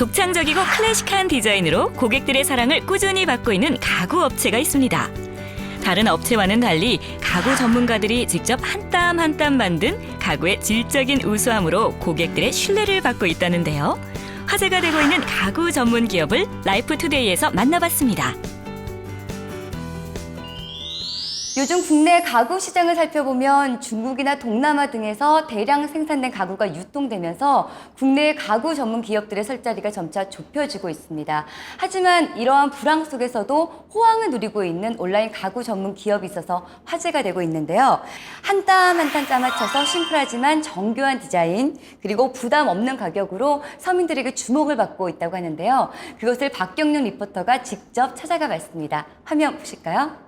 독창적이고 클래식한 디자인으로 고객들의 사랑을 꾸준히 받고 있는 가구 업체가 있습니다. 다른 업체와는 달리 가구 전문가들이 직접 한 땀 한 땀 만든 가구의 질적인 우수함으로 고객들의 신뢰를 받고 있다는데요. 화제가 되고 있는 가구 전문 기업을 라이프투데이에서 만나봤습니다. 요즘 국내 가구 시장을 살펴보면 중국이나 동남아 등에서 대량 생산된 가구가 유통되면서 국내 가구 전문 기업들의 설 자리가 점차 좁혀지고 있습니다. 하지만 이러한 불황 속에서도 호황을 누리고 있는 온라인 가구 전문 기업이 있어서 화제가 되고 있는데요. 한 땀 한 땀 짜맞춰서 심플하지만 정교한 디자인 그리고 부담 없는 가격으로 서민들에게 주목을 받고 있다고 하는데요. 그것을 박경윤 리포터가 직접 찾아가 봤습니다. 화면 보실까요?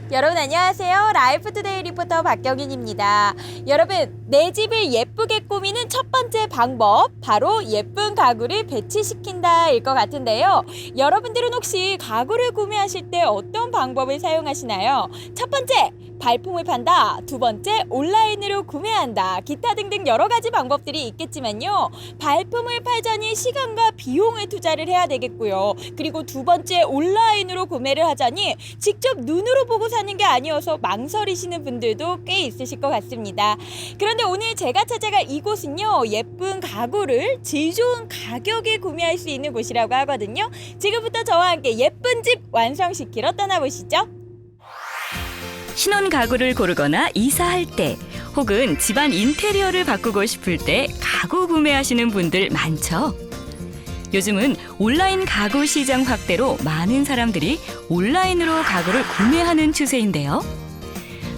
여러분 안녕하세요. 라이프투데이 리포터 박경인입니다. 여러분 내 집을 예쁘게 꾸미는 첫 번째 방법 바로 예쁜 가구를 배치시킨다일 것 같은데요. 여러분들은 혹시 가구를 구매하실 때 어떤 방법을 사용하시나요? 첫 번째 발품을 판다, 두 번째 온라인으로 구매한다, 기타 등등 여러 가지 방법들이 있겠지만요. 발품을 팔자니 시간과 비용을 투자를 해야 되겠고요. 그리고 두 번째 온라인으로 구매를 하자니 직접 눈으로 보고 사는 게 아니어서 망설이시는 분들도 꽤 있으실 것 같습니다. 그런데 오늘 제가 찾아갈 이곳은요. 예쁜 가구를 질 좋은 가격에 구매할 수 있는 곳이라고 하거든요. 지금부터 저와 함께 예쁜 집 완성시키러 떠나보시죠. 신혼 가구를 고르거나 이사할 때 혹은 집안 인테리어를 바꾸고 싶을 때 가구 구매하시는 분들 많죠. 요즘은 온라인 가구 시장 확대로 많은 사람들이 온라인으로 가구를 구매하는 추세인데요.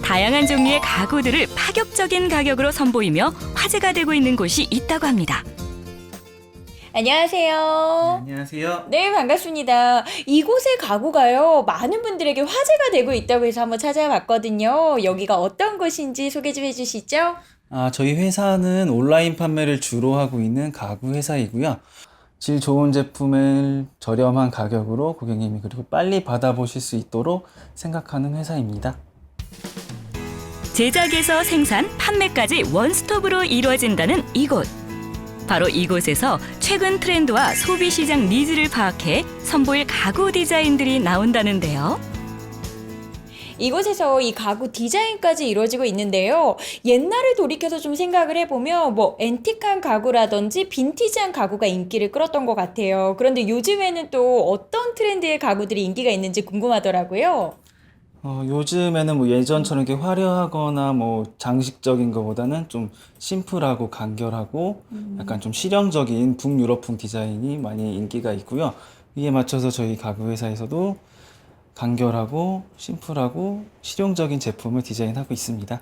다양한 종류의 가구들을 파격적인 가격으로 선보이며 화제가 되고 있는 곳이 있다고 합니다. 안녕하세요. 안녕하세요. 네, 반갑습니다. 이곳의 가구가요, 많은 분들에게 화제가 되고 있다고 해서 한번 찾아봤거든요. 여기가 어떤 곳인지 소개 좀 해주시죠. 저희 회사는 온라인 판매를 주로 하고 있는 가구 회사이고요. 질 좋은 제품을 저렴한 가격으로 고객님이 그리고 빨리 받아보실 수 있도록 생각하는 회사입니다. 제작에서 생산, 판매까지 원스톱으로 이루어진다는 이곳. 바로 이곳에서 최근 트렌드와 소비시장 니즈를 파악해 선보일 가구 디자인들이 나온다는데요. 이곳에서 이 가구 디자인까지 이루어지고 있는데요. 옛날을 돌이켜서 좀 생각을 해보면 앤틱한 가구라든지 빈티지한 가구가 인기를 끌었던 것 같아요. 그런데 요즘에는 또 어떤 트렌드의 가구들이 인기가 있는지 궁금하더라고요. 요즘에는 예전처럼 이렇게 화려하거나 장식적인 것보다는 좀 심플하고 간결하고 약간 좀 실용적인 북유럽풍 디자인이 많이 인기가 있고요. 이에 맞춰서 저희 가구 회사에서도 간결하고 심플하고 실용적인 제품을 디자인하고 있습니다.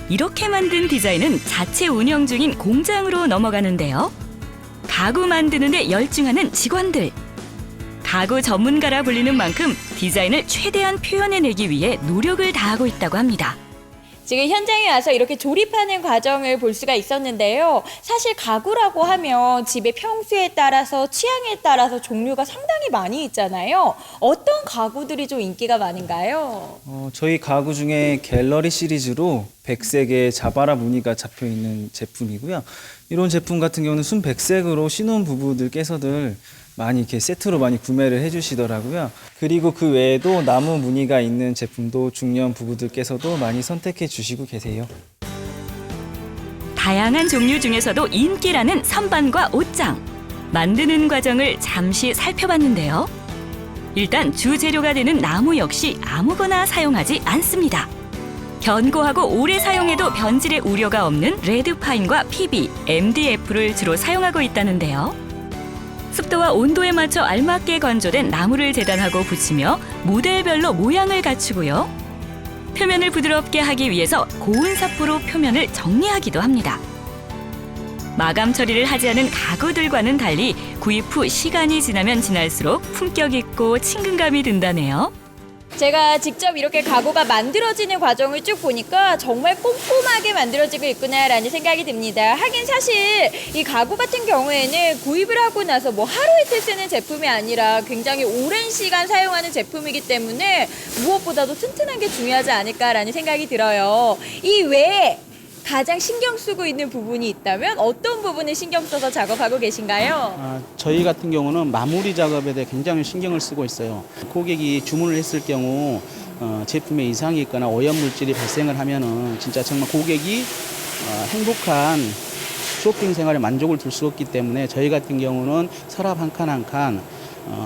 이렇게 만든 디자인은 자체 운영 중인 공장으로 넘어가는데요. 가구 만드는 데 열중하는 직원들. 가구 전문가라 불리는 만큼 디자인을 최대한 표현해내기 위해 노력을 다하고 있다고 합니다. 지금 현장에 와서 이렇게 조립하는 과정을 볼 수가 있었는데요. 사실 가구라고 하면 집의 평수에 따라서 취향에 따라서 종류가 상당히 많이 있잖아요. 어떤 가구들이 좀 인기가 많은가요? 저희 가구 중에 갤러리 시리즈로 백색의 자바라 무늬가 잡혀있는 제품이고요. 이런 제품 같은 경우는 순백색으로 신혼 부부들께서들 많이 이렇게 세트로 많이 구매를 해주시더라고요. 그리고 그 외에도 나무 무늬가 있는 제품도 중년 부부들께서도 많이 선택해 주시고 계세요. 다양한 종류 중에서도 인기라는 선반과 옷장. 만드는 과정을 잠시 살펴봤는데요. 일단 주재료가 되는 나무 역시 아무거나 사용하지 않습니다. 견고하고 오래 사용해도 변질의 우려가 없는 레드파인과 PB, MDF를 주로 사용하고 있다는데요. 습도와 온도에 맞춰 알맞게 건조된 나무를 재단하고 붙이며 모델별로 모양을 갖추고요. 표면을 부드럽게 하기 위해서 고운 사포로 표면을 정리하기도 합니다. 마감 처리를 하지 않은 가구들과는 달리 구입 후 시간이 지나면 지날수록 품격 있고 친근감이 든다네요. 제가 직접 이렇게 가구가 만들어지는 과정을 쭉 보니까 정말 꼼꼼하게 만들어지고 있구나라는 생각이 듭니다. 하긴 사실 이 가구 같은 경우에는 구입을 하고 나서 뭐 하루 이틀 쓰는 제품이 아니라 굉장히 오랜 시간 사용하는 제품이기 때문에 무엇보다도 튼튼한 게 중요하지 않을까라는 생각이 들어요. 이 외에 가장 신경 쓰고 있는 부분이 있다면 어떤 부분을 신경 써서 작업하고 계신가요? 저희 같은 경우는 마무리 작업에 대해 굉장히 신경을 쓰고 있어요. 고객이 주문을 했을 경우 제품에 이상이 있거나 오염물질이 발생을 하면은 진짜 정말 고객이 행복한 쇼핑 생활에 만족을 둘 수 없기 때문에 저희 같은 경우는 서랍 한 칸 한 칸,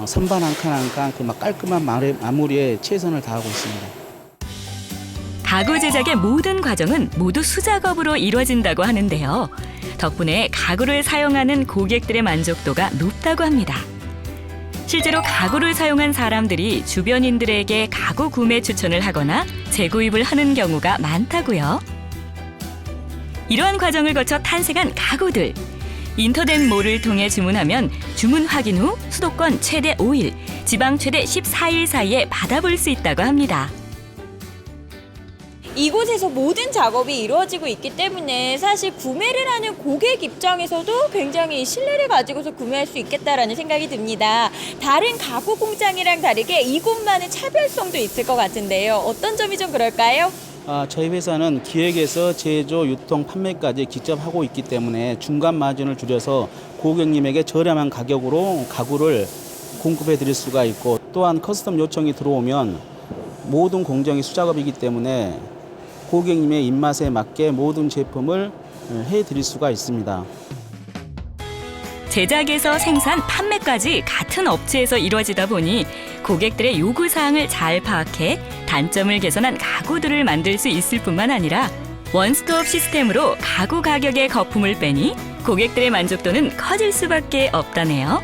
선반 한 칸 한 칸 그 막 깔끔한 마무리에 최선을 다하고 있습니다. 가구 제작의 모든 과정은 모두 수작업으로 이루어진다고 하는데요. 덕분에 가구를 사용하는 고객들의 만족도가 높다고 합니다. 실제로 가구를 사용한 사람들이 주변인들에게 가구 구매 추천을 하거나 재구입을 하는 경우가 많다고요. 이러한 과정을 거쳐 탄생한 가구들. 인터넷몰을 통해 주문하면 주문 확인 후 수도권 최대 5일, 지방 최대 14일 사이에 받아볼 수 있다고 합니다. 이곳에서 모든 작업이 이루어지고 있기 때문에 사실 구매를 하는 고객 입장에서도 굉장히 신뢰를 가지고서 구매할 수 있겠다라는 생각이 듭니다. 다른 가구 공장이랑 다르게 이곳만의 차별성도 있을 것 같은데요. 어떤 점이 좀 그럴까요? 저희 회사는 기획에서 제조, 유통, 판매까지 직접 하고 있기 때문에 중간 마진을 줄여서 고객님에게 저렴한 가격으로 가구를 공급해 드릴 수가 있고, 또한 커스텀 요청이 들어오면 모든 공정이 수작업이기 때문에 고객님의 입맛에 맞게 모든 제품을 해드릴 수가 있습니다. 제작에서 생산, 판매까지 같은 업체에서 이루어지다 보니 고객들의 요구사항을 잘 파악해 단점을 개선한 가구들을 만들 수 있을 뿐만 아니라 원스톱 시스템으로 가구 가격의 거품을 빼니 고객들의 만족도는 커질 수밖에 없다네요.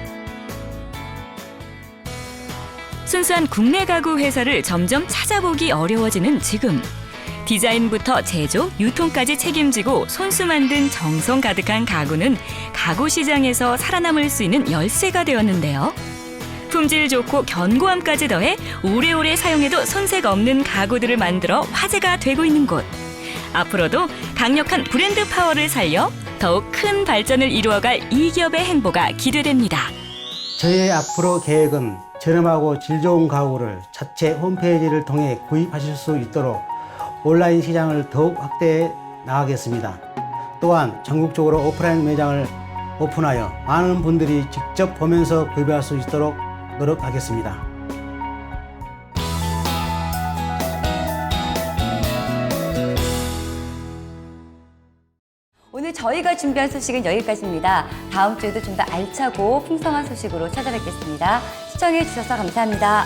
순수한 국내 가구 회사를 점점 찾아보기 어려워지는 지금. 디자인부터 제조, 유통까지 책임지고 손수 만든 정성 가득한 가구는 가구 시장에서 살아남을 수 있는 열쇠가 되었는데요. 품질 좋고 견고함까지 더해 오래오래 사용해도 손색 없는 가구들을 만들어 화제가 되고 있는 곳. 앞으로도 강력한 브랜드 파워를 살려 더욱 큰 발전을 이루어갈 이 기업의 행보가 기대됩니다. 저희의 앞으로 계획은 저렴하고 질 좋은 가구를 자체 홈페이지를 통해 구입하실 수 있도록 온라인 시장을 더욱 확대해 나가겠습니다. 또한 전국적으로 오프라인 매장을 오픈하여 많은 분들이 직접 보면서 구입할 수 있도록 노력하겠습니다. 오늘 저희가 준비한 소식은 여기까지입니다. 다음 주에도 좀 더 알차고 풍성한 소식으로 찾아뵙겠습니다. 시청해 주셔서 감사합니다.